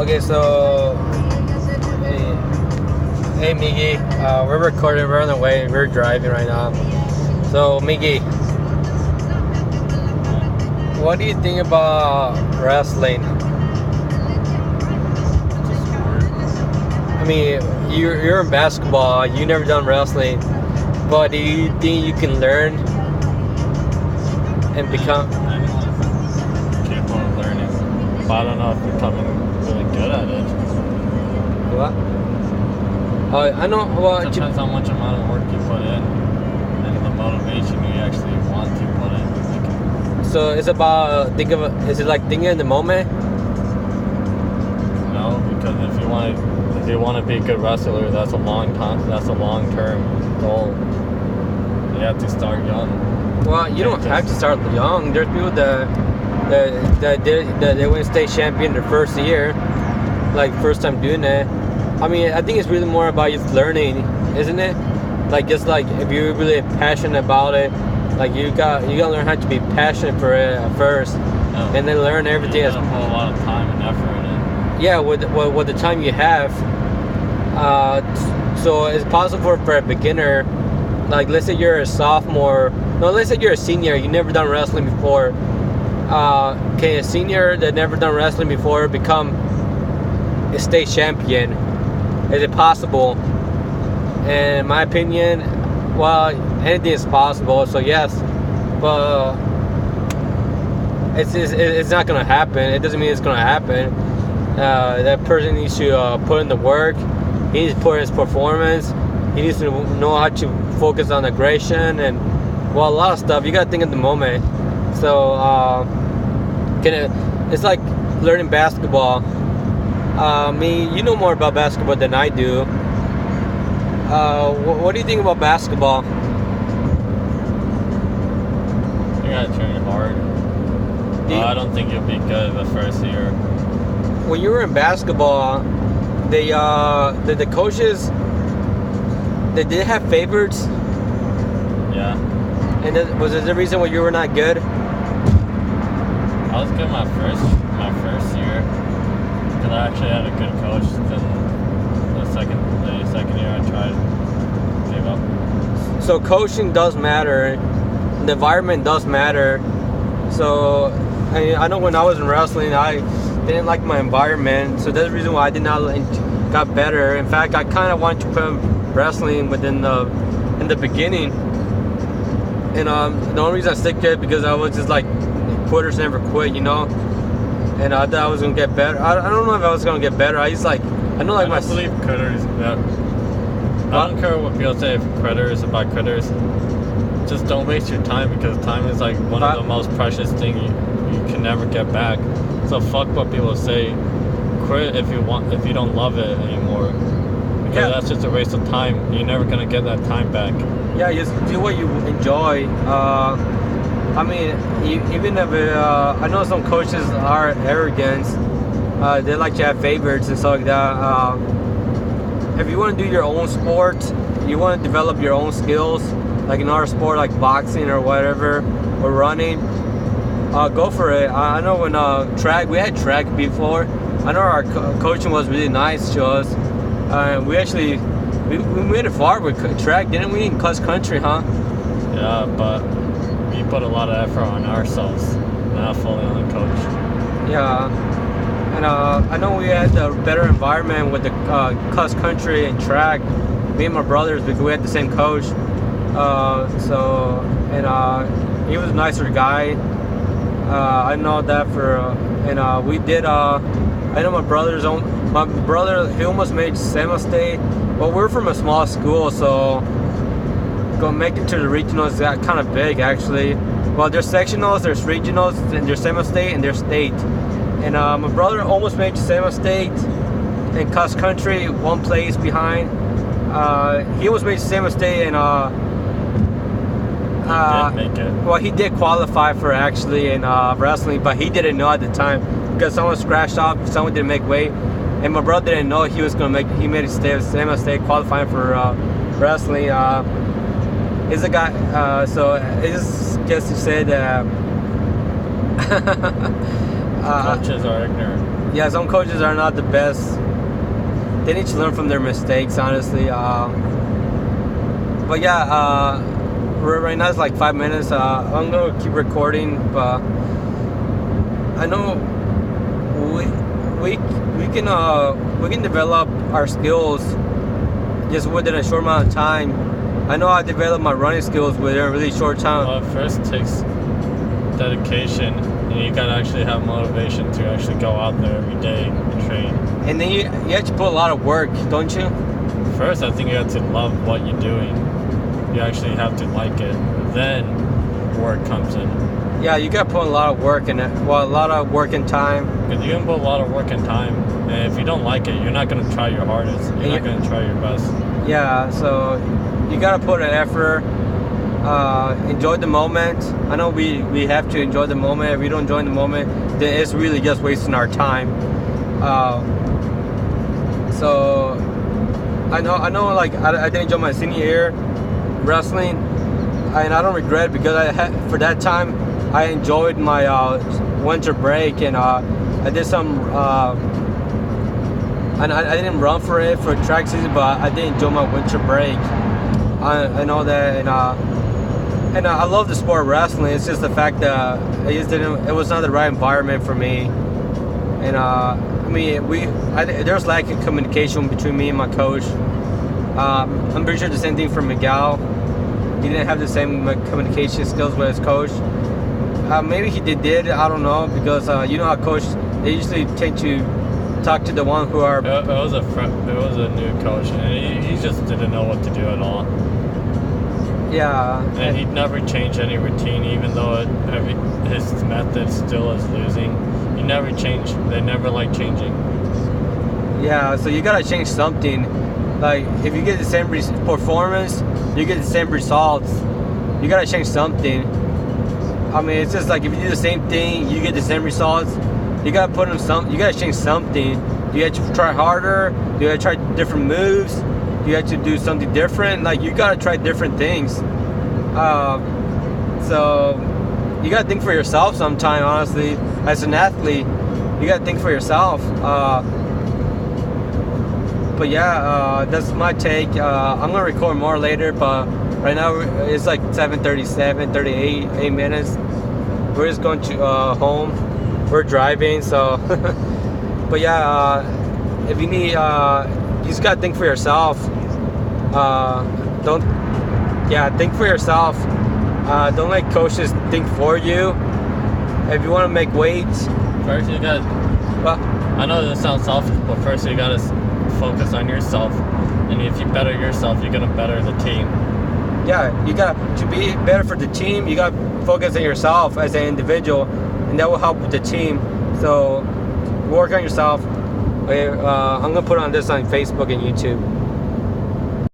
Okay, so hey Miggy, we're recording. We're on the way. We're driving right now. So Miggy, what do you think about wrestling? I mean, you're in basketball. You never done wrestling, but do you think you can learn and become? Anyone's capable of learning, but I don't know if becoming really good at it. What? I know. Well, It depends how much amount of work you put in and the motivation you actually want to put in. so it's about is it like thinking in the moment? No, because if you want to be a good wrestler, that's a long term goal. You have to start young. Well, you don't have to start young. There's people that they win state champion their first year, like first time doing it. I mean, I think it's really more about just learning, isn't it? Like just like if you're really passionate about it, like you gotta learn how to be passionate for it at first, and then learn everything. You gotta put a lot of time and effort in it. Yeah, with the time you have. So it's possible for a beginner. Like let's say you're a sophomore. No, let's say you're a senior. You never done wrestling before. Can a senior that never done wrestling before become a state champion? Is it possible? And in my opinion, well, anything is possible. So yes, but it's not gonna happen. It doesn't mean it's gonna happen. That person needs to put in the work. He needs to put in his performance. He needs to know how to focus on aggression and a lot of stuff. You gotta think at the moment. So it's like learning basketball. You know more about basketball than I do. What do you think about basketball? You gotta train hard. I don't think you'll be good the first year. When you were in basketball, the coaches, they did have favorites. Yeah. And was it the reason why you were not good? I was good my first year because I actually had a good coach. Then the second year I tried to give up. So coaching does matter. The environment does matter. So I know when I was in wrestling, I didn't like my environment. So that's the reason why I did not got better. In fact, I kind of wanted to put wrestling in the beginning. And the only reason I stick to it because I was just like quitters never quit, you know. And I thought I was gonna get better. I don't know if I was gonna get better. I don't believe quitters. Yeah. I don't care what people say if quitters about quitters. Just don't waste your time because time is like one of the most precious things you can never get back. So fuck what people say. Quit if you don't love it anymore. Because that's just a waste of time. You're never gonna get that time back. Yeah, just do what you enjoy. I mean, even if I know some coaches are arrogant, they like to have favorites and stuff like that. If you want to do your own sport, you want to develop your own skills, like in our sport, like boxing or whatever, or running, go for it. I know when we had track before. I know our coaching was really nice to us. We actually we made it far with track, didn't we? In cross country, huh? Yeah, but we put a lot of effort on ourselves, not fully on the coach. Yeah, and I know we had a better environment with the cross country and track. Me and my brothers, because we had the same coach. He was a nicer guy. I know that we did. I know my brother, he almost made semi-state. Well, we're from a small school, so go make it to the regionals is kind of big, actually. Well, there's sectionals, there's regionals, and there's semi-state, and there's state. And my brother almost made semi-state in cross country, one place behind. He almost made semi-state, and he did make it. Well, he did qualify for actually in wrestling, but he didn't know at the time because someone scratched off, someone didn't make weight, and my brother didn't know he was gonna make. He made a semi-state qualifying for wrestling. He's a guy. So it's just to say that coaches are ignorant. yeah, some coaches are not the best. They need to learn from their mistakes, honestly. But yeah, right now it's like 5 minutes. I'm gonna keep recording, but I know we can develop our skills just within a short amount of time. I know I developed my running skills within a really short time. Well, it first takes dedication, and you gotta actually have motivation to actually go out there every day and train. And then you have to put a lot of work, don't you? First, I think you have to love what you're doing. You actually have to like it. Then work comes in. Yeah, you got to put a lot of work in it. Well, a lot of work and time. Because you can put a lot of work and time, and if you don't like it, you're not going to try your hardest. You're not going to try your best. Yeah, so you got to put an effort. Enjoy the moment. I know we have to enjoy the moment. If we don't enjoy the moment, then it's really just wasting our time. So I know. Like I didn't enjoy my senior year wrestling, and I don't regret, because for that time I enjoyed my winter break, and I did some. And I didn't run for track season, but I did enjoy my winter break. I know that, and I love the sport of wrestling. It's just the fact that it was not the right environment for me, and I mean there's lack of communication between me and my coach. I'm pretty sure the same thing for Miguel. He didn't have the same communication skills with his coach. Maybe he did. I don't know, because you know how coach, they usually tend to talk to the one who are. It was a new coach, and he just didn't know what to do at all. Yeah. And he'd never change any routine, even though his method still is losing. He never changed. They never like changing. Yeah, so you gotta change something. Like if you get the same performance, you get the same results. You gotta change something. I mean, it's just like if you do the same thing, you get the same results. You gotta put in You gotta change something. You have to try harder. You gotta try different moves. You have to do something different. Like you gotta try different things. So you gotta think for yourself sometime. Honestly, as an athlete, you gotta think for yourself. But yeah, that's my take. I'm gonna record more later, but right now it's like 7:37, 8 minutes. We're just going to home. We're driving, so. But yeah, if you need, you just gotta think for yourself. Think for yourself. Don't let coaches think for you. If you want to make weights, first you got. Well, I know this sounds selfish, but first you gotta focus on yourself, and if you better yourself, you're gonna better the team. Yeah, you got to be better for the team. You got to focus on yourself as an individual, and that will help with the team. So work on yourself. I'm gonna put on this on Facebook and YouTube.